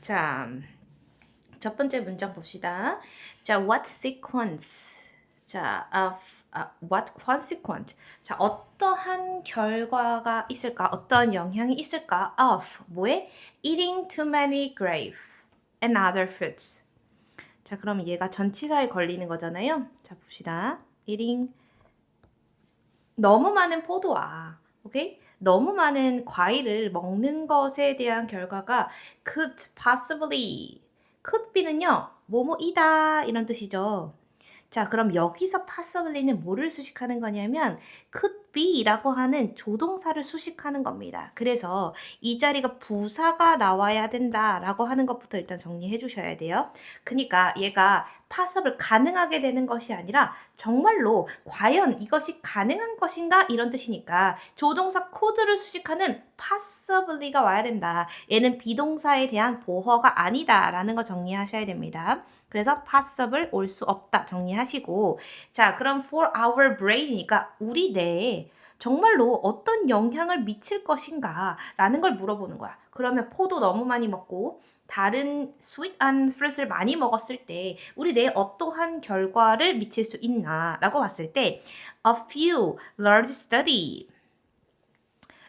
자, 첫 번째 문장 봅시다. 자, what sequence? 자, what consequence? 자, 어떠한 결과가 있을까? 어떤 영향이 있을까? Of 뭐에? Eating too many grapes and other fruits. 자, 그럼 얘가 전치사에 걸리는 거잖아요. 자, 봅시다. Eating 너무 많은 포도와, 오케이? 너무 많은 과일을 먹는 것에 대한 결과가 could possibly, could be는요, 뭐뭐이다 이런 뜻이죠. 자, 그럼 여기서 possibly는 뭐를 수식하는 거냐면 could be라고 하는 조동사를 수식하는 겁니다. 그래서 이 자리가 부사가 나와야 된다라고 하는 것부터 일단 정리해 주셔야 돼요. 그러니까 얘가 possible 가능하게 되는 것이 아니라 정말로 과연 이것이 가능한 것인가 이런 뜻이니까 조동사 could를 수식하는 possibly가 와야 된다. 얘는 비동사에 대한 보어가 아니다라는 거 정리하셔야 됩니다. 그래서 possible 올 수 없다 정리하시고, 자, 그럼 for our brain이니까 우리 뇌에 정말로 어떤 영향을 미칠 것인가 라는 걸 물어보는 거야. 그러면 포도 너무 많이 먹고 다른 sweet한 fruit을 많이 먹었을 때 우리 뇌에 어떠한 결과를 미칠 수 있나 라고 봤을 때 a few large study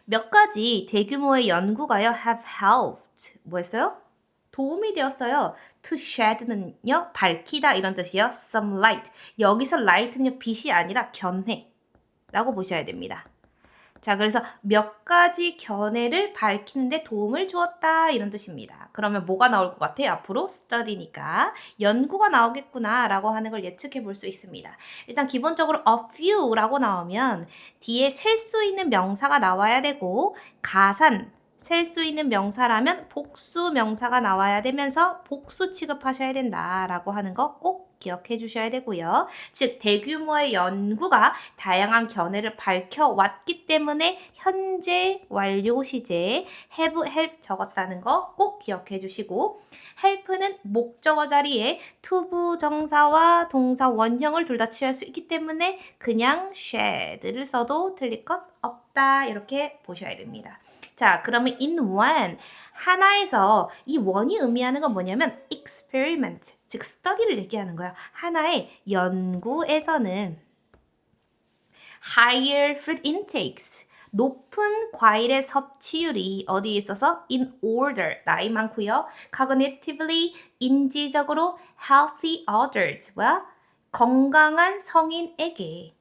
몇 가지 대규모의 연구가요 have helped 뭐 했어요? 도움이 되었어요. To shed는요, 밝히다 이런 뜻이요. Some light. 여기서 light는요, 빛이 아니라 견해라고 보셔야 됩니다. 자, 그래서 몇 가지 견해를 밝히는데 도움을 주었다 이런 뜻입니다. 그러면 뭐가 나올 것 같아요? 앞으로 study니까 연구가 나오겠구나 라고 하는 걸 예측해 볼 수 있습니다. 일단 기본적으로 a few라고 나오면 뒤에 셀 수 있는 명사가 나와야 되고 가산 셀 수 있는 명사라면 복수 명사가 나와야 되면서 복수 취급하셔야 된다라고 하는 거 꼭 기억해 주셔야 되고요. 즉 대규모의 연구가 다양한 견해를 밝혀왔기 때문에 현재 완료 시제 have, help 적었다는 거 꼭 기억해 주시고, help는 목적어 자리에 투부 정사와 동사 원형을 둘 다 취할 수 있기 때문에 그냥 shed를 써도 틀릴 것 없다 이렇게 보셔야 됩니다. 자, 그러면 in one 하나에서 이 one이 의미하는 건 뭐냐면 experiment, 즉 study를 얘기하는 거야. 하나의 연구에서는 higher fruit intakes 높은 과일의 섭취율이 어디에 있어서 in order 나이 많고요. cognitively 인지적으로 healthy adults 뭐야? 건강한 성인에게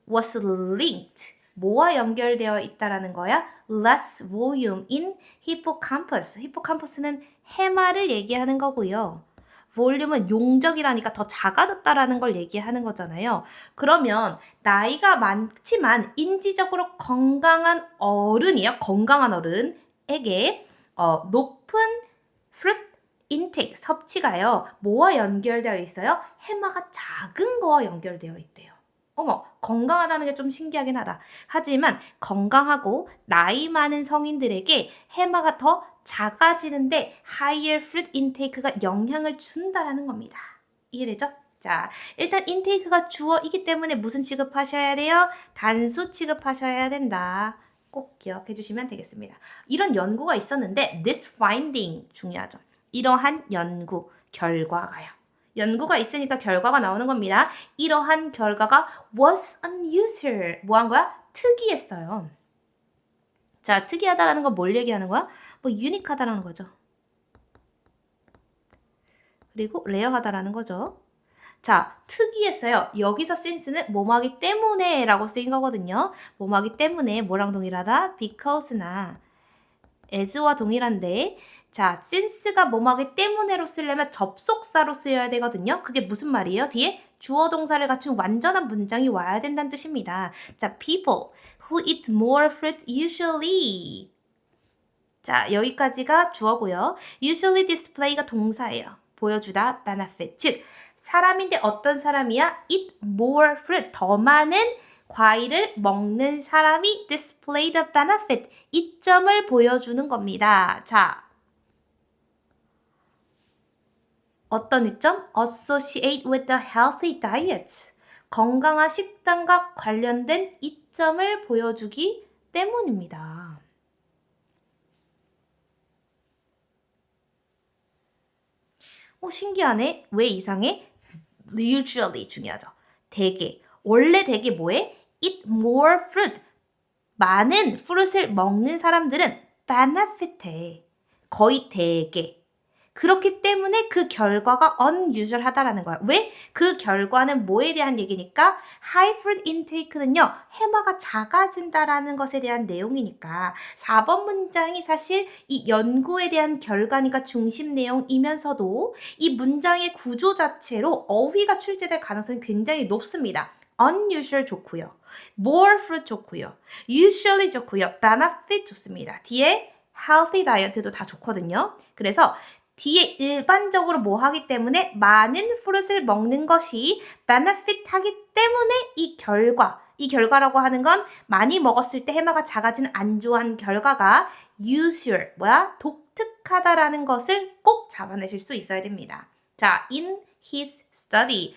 was linked 뭐와 연결되어 있다라는 거야? less volume in hippocampus. hippocampus는 해마를 얘기하는 거고요. 볼륨은 용적이라니까 더 작아졌다라는 걸 얘기하는 거잖아요. 그러면 나이가 많지만 인지적으로 건강한 어른이에요. 건강한 어른에게 높은 fruit intake, 섭취가요. 뭐와 연결되어 있어요? 해마가 작은 거와 연결되어 있대요. 어머, 건강하다는 게 좀 신기하긴 하다. 하지만 건강하고 나이 많은 성인들에게 해마가 더 작아지는데 higher fruit intake가 영향을 준다라는 겁니다. 이해되죠? 자, 일단 intake가 주어이기 때문에 무슨 취급하셔야 돼요? 단수 취급하셔야 된다. 꼭 기억해 주시면 되겠습니다. 이런 연구가 있었는데 this finding 중요하죠. 이러한 연구, 결과가요. 연구가 있으니까 결과가 나오는 겁니다. 이러한 결과가 was unusual. 뭐 한 거야? 특이했어요. 자, 특이하다라는 건 뭘 얘기하는 거야? 뭐 유니크하다라는 거죠. 그리고 레어하다라는 거죠. 자, 특이했어요. 여기서 since는 뭐뭐하기 때문에 라고 쓰인 거거든요. 뭐뭐하기 때문에 뭐랑 동일하다? because나 as와 동일한데, 자, since가 뭐뭐하기 때문에로 쓰려면 접속사로 쓰여야 되거든요. 그게 무슨 말이에요? 뒤에 주어 동사를 갖춘 완전한 문장이 와야 된다는 뜻입니다. 자, people who eat more fruit usually. 자, 여기까지가 주어고요. usually display가 동사예요. 보여주다, benefit. 즉, 사람인데 어떤 사람이야? eat more fruit. 더 많은 과일을 먹는 사람이 display the benefit. 이점을 보여주는 겁니다. 자, 어떤 이점? associate with the healthy diet. 건강한 식단과 관련된 이점을 보여주기 때문입니다. 신기하네. 왜 이상해? usually 중요하죠. 대개. 원래 대개 뭐해? eat more fruit. 많은 fruit을 먹는 사람들은 benefit해. 거의 대개. 그렇기 때문에 그 결과가 unusual하다라는 거야. 왜? 그 결과는 뭐에 대한 얘기니까 high fruit intake는요. 해마가 작아진다라는 것에 대한 내용이니까 4번 문장이 사실 이 연구에 대한 결과니까 중심 내용이면서도 이 문장의 구조 자체로 어휘가 출제될 가능성이 굉장히 높습니다. unusual 좋고요. more fruit 좋고요. usually 좋고요. benefit 좋습니다. 뒤에 healthy diet도 다 좋거든요. 그래서 뒤에 일반적으로 뭐 하기 때문에 많은 fruit을 먹는 것이 benefit 하기 때문에 이 결과라고 하는 건 많이 먹었을 때 해마가 작아지는 안 좋은 결과가 usual, 독특하다라는 것을 꼭 잡아내실 수 있어야 됩니다. 자, in his study.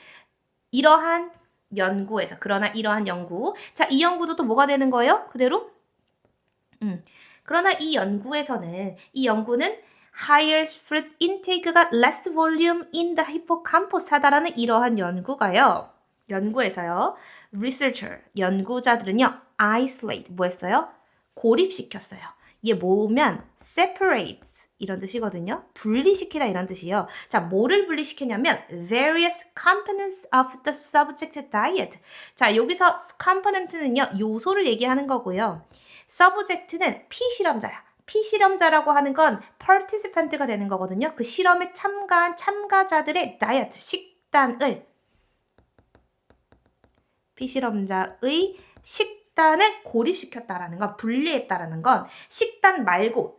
그러나 이러한 연구. 자, 이 연구도 또 뭐가 되는 거예요? 그대로? 그러나 이 연구는 higher fruit intake가 less volume in the hippocampus 하다라는 이러한 연구에서요. 연구자들은요. isolate, 뭐 했어요? 고립시켰어요. 이게 뭐면 separates 이런 뜻이거든요. 분리시키다 이런 뜻이에요. 자, 뭐를 분리시키냐면 various components of the subject diet. 자, 여기서 component는요. 요소를 얘기하는 거고요. subject는 피실험자야. 피실험자라고 하는 건 participant가 되는 거거든요. 그 실험에 참가한 참가자들의 다이어트, 식단을 피실험자의 식단을 고립시켰다라는 건 분리했다라는 건 식단 말고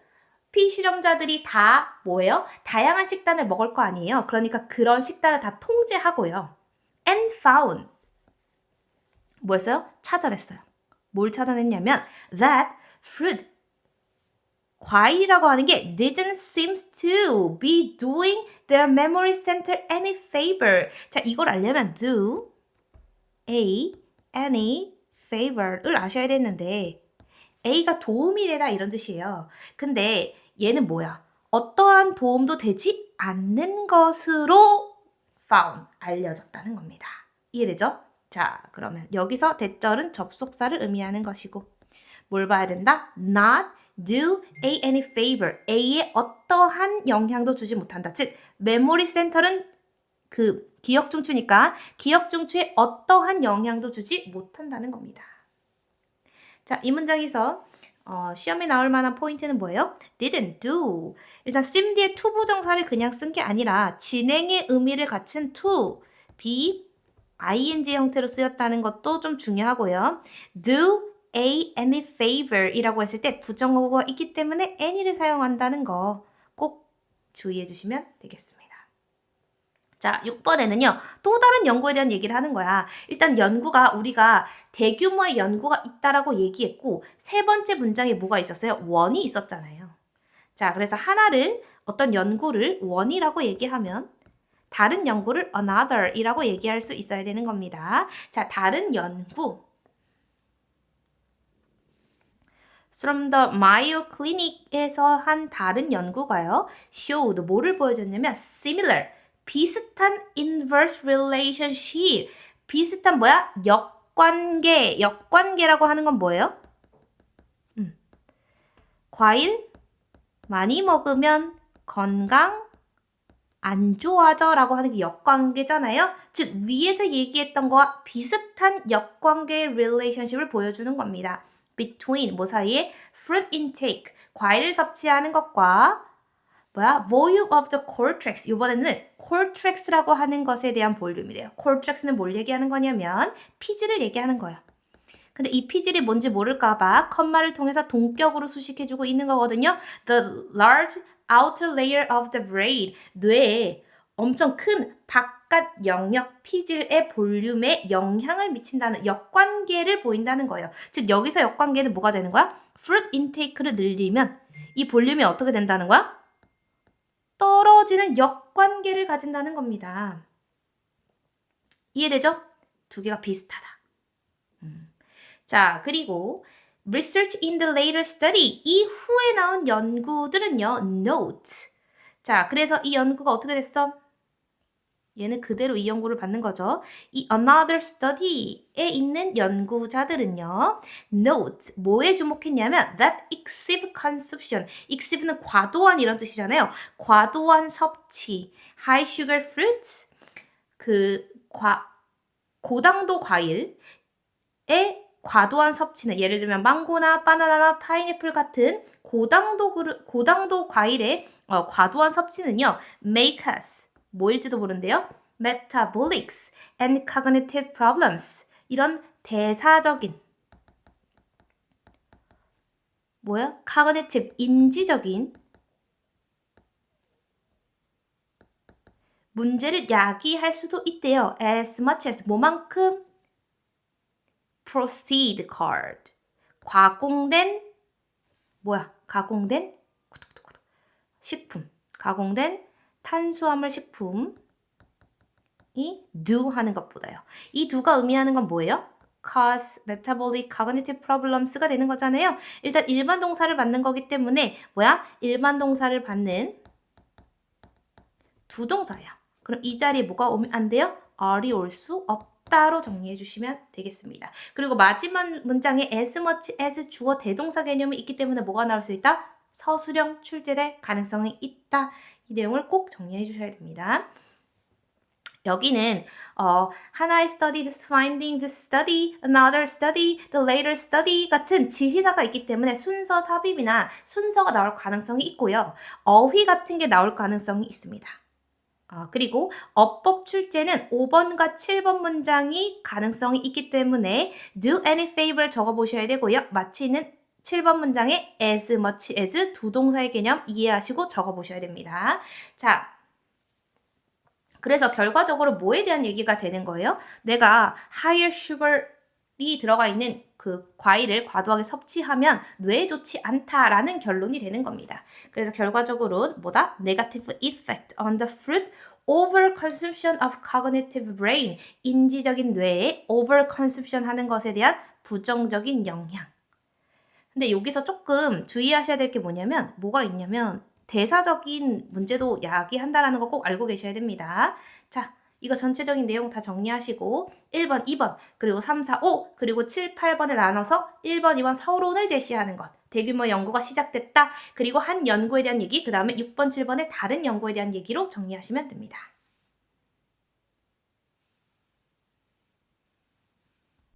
피실험자들이 다 뭐예요? 다양한 식단을 먹을 거 아니에요. 그러니까 그런 식단을 다 통제하고요. And found 뭐였어요? 찾아냈어요. 뭘 찾아냈냐면 that fruit 과일이라고 하는 게 didn't seem to be doing their memory center any favor. 자, 이걸 알려면 do any favor를 아셔야 되는데 A가 도움이 되다 이런 뜻이에요. 근데 얘는 뭐야? 어떠한 도움도 되지 않는 것으로 found, 알려졌다는 겁니다. 이해되죠? 자, 그러면 여기서 대절은 접속사를 의미하는 것이고 뭘 봐야 된다? Not do A any favor. A에 어떠한 영향도 주지 못한다. 즉, 메모리 센터는 그 기억 중추니까 기억 중추에 어떠한 영향도 주지 못한다는 겁니다. 자, 이 문장에서 시험에 나올 만한 포인트는 뭐예요? didn't do. 일단 seem 뒤에 to 부정사를 그냥 쓴 게 아니라 진행의 의미를 갖춘 to, be, ing 형태로 쓰였다는 것도 좀 중요하고요. do any favor 이라고 했을 때 부정어구가 있기 때문에 any를 사용한다는 거 꼭 주의해 주시면 되겠습니다. 자, 6번에는요. 또 다른 연구에 대한 얘기를 하는 거야. 일단 우리가 대규모의 연구가 있다라고 얘기했고 세 번째 문장에 뭐가 있었어요? 원이 있었잖아요. 자, 그래서 어떤 연구를 원이라고 얘기하면 다른 연구를 another이라고 얘기할 수 있어야 되는 겁니다. 자, 다른 연구. From the Mayo Clinic에서 한 다른 연구가요. showed 뭐를 보여줬냐면 similar, 비슷한 inverse relationship. 비슷한 뭐야? 역관계라고 하는 건 뭐예요? 과일 많이 먹으면 건강 안 좋아져 라고 하는 게 역관계잖아요. 즉 위에서 얘기했던 거와 비슷한 역관계 relationship을 보여주는 겁니다. between 뭐 사이에 fruit intake 과일을 섭취하는 것과 volume of the cortex 이번에는 cortex라고 하는 것에 대한 볼륨이래요. cortex는 뭘 얘기하는 거냐면 피질을 얘기하는 거예요. 근데 이 피질이 뭔지 모를까봐 컴마를 통해서 동격으로 수식해주고 있는 거거든요. The large outer layer of the brain 뇌에 엄청 큰 바깥 영역 피질의 볼륨에 영향을 미친다는 역관계를 보인다는 거예요. 즉 여기서 역관계는 뭐가 되는 거야? fruit intake를 늘리면 이 볼륨이 어떻게 된다는 거야? 떨어지는 역관계를 가진다는 겁니다. 이해되죠? 두 개가 비슷하다. 자, 그리고 research in the later study 이후에 나온 연구들은요. note. 자, 그래서 이 연구가 어떻게 됐어? 얘는 그대로 이 연구를 받는 거죠. 이 another study에 있는 연구자들은요. Note, 뭐에 주목했냐면 that excessive consumption, excessive는 과도한 이런 뜻이잖아요. 과도한 섭취, high sugar fruits, 고당도 과일의 과도한 섭취는 예를 들면 망고나 바나나나 파인애플 같은 고당도 과일의 과도한 섭취는요. make us 뭐일지도 모른대요. metabolics and cognitive problems 이런 대사적인 cognitive 인지적인 문제를 야기할 수도 있대요. as much as 뭐만큼 proceed card 가공된 식품 가공된 탄수화물 식품이 do 하는 것보다요. 이 do가 의미하는 건 뭐예요? cause metabolic cognitive problems가 되는 거잖아요. 일단 일반 동사를 받는 거기 때문에 일반 동사를 받는 두 동사예요. 그럼 이 자리에 뭐가 오면 안 돼요? are이 올 수 없다로 정리해 주시면 되겠습니다. 그리고 마지막 문장에 as much as 주어 대동사 개념이 있기 때문에 뭐가 나올 수 있다? 서술형 출제될 가능성이 있다. 이 내용을 꼭 정리해 주셔야 됩니다. 여기는 하나의 study, this finding, this study, another study, the later study 같은 지시사가 있기 때문에 순서 삽입이나 순서가 나올 가능성이 있고요. 어휘 같은 게 나올 가능성이 있습니다. 그리고 어법 출제는 5번과 7번 문장이 가능성이 있기 때문에 do any favor 적어보셔야 되고요. 마치는 7번 문장에 as much as 두 동사의 개념 이해하시고 적어보셔야 됩니다. 자, 그래서 결과적으로 뭐에 대한 얘기가 되는 거예요? 내가 higher sugar이 들어가 있는 그 과일을 과도하게 섭취하면 뇌에 좋지 않다라는 결론이 되는 겁니다. 그래서 결과적으로 Negative effect on the fruit overconsumption of cognitive brain. 인지적인 뇌에 overconsumption 하는 것에 대한 부정적인 영향. 근데 여기서 조금 주의하셔야 될 게 뭐가 있냐면 대사적인 문제도 야기한다라는 거 꼭 알고 계셔야 됩니다. 자, 이거 전체적인 내용 다 정리하시고 1번, 2번, 그리고 3, 4, 5, 그리고 7, 8번에 나눠서 1번, 2번 서론을 제시하는 것. 대규모 연구가 시작됐다. 그리고 한 연구에 대한 얘기, 그 다음에 6번, 7번의 다른 연구에 대한 얘기로 정리하시면 됩니다.